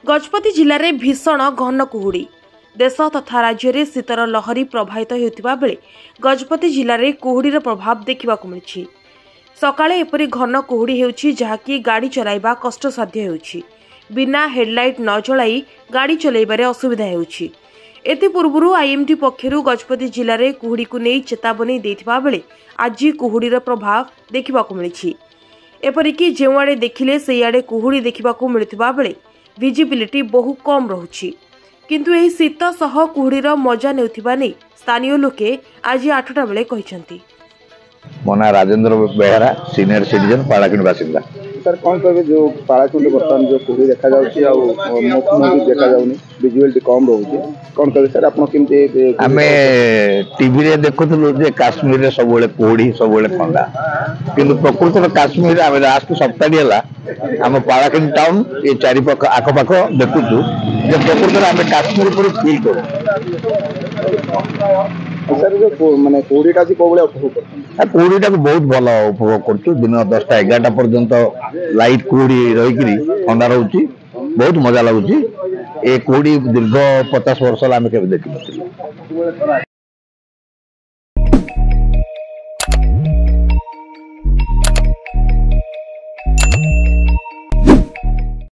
गजपति जिले में भीषण घन कुहुड़ी देश तथा राज्य में शीतर लहरी प्रभावित होता बेले गजपति जिले में कुहुड़ीर प्रभाव देखा मिली। सकाळे एपरी घन कुहुड़ी हेउछि जहाँकि गाड़ी चलाइबा कष्टसाध्य हेउछि। बिना हेडलाइट न जलाई गाड़ी चलाइबारे असुविधा हेउछि। एथि पूर्वरु आईएमडी पक्षरु गजपति जिले में कुहुड़ी को नहीं चेतावनी देथिबा बेले आज कुहुड़ीर प्रभाव देखा मिली। एपरिकी जेउआड़े देखिले सेयाड़े कुहुड़ी देखा मिलुथिबा बेले विजिबिलिटी बहु कम रहुछि। किंतु एही शीत सह कुहुड़ीर मजा नेउथिबा नै स्थानीय लोके आज 8टा बेले कहिसंती। मो ना राजेंद्र बेहरा, सीनियर सिटीजन पाड़ाकिंड बासिंदा। सर कौन कहबे जो पाड़ाकिंड बर्तमान जो कुहुड़ी देखा जाउछि आ मुख भी देखा जाउनी विजुअलिटी कम रहउछि कौन कहबे सर आपण केमते हमें टीवी रे देखुथलु जे काश्मीर रे सब बेले कुहुड़ी सब बेले ठंडा किंतु प्रकृत में काश्मीर रे लास्ट सप्ताह हला हम पाड़ाकिंड टाउन ये चारि पाख आख पाख देखुछु जे प्रकृत में हम काश्मीर पर फील करू। सर जो माने कुहुड़ीटा जी कोबले उपभोग करछन कुहुड़ीटा को बहुत भल उपभोग करछु। दिन 10टा 11टा पर्यंत लाइट कुहुड़ी रही ठंडा रहउछि बहुत मजा लगुछि। ए कुहुड़ी दीर्घ 50 वर्ष आम के देखी।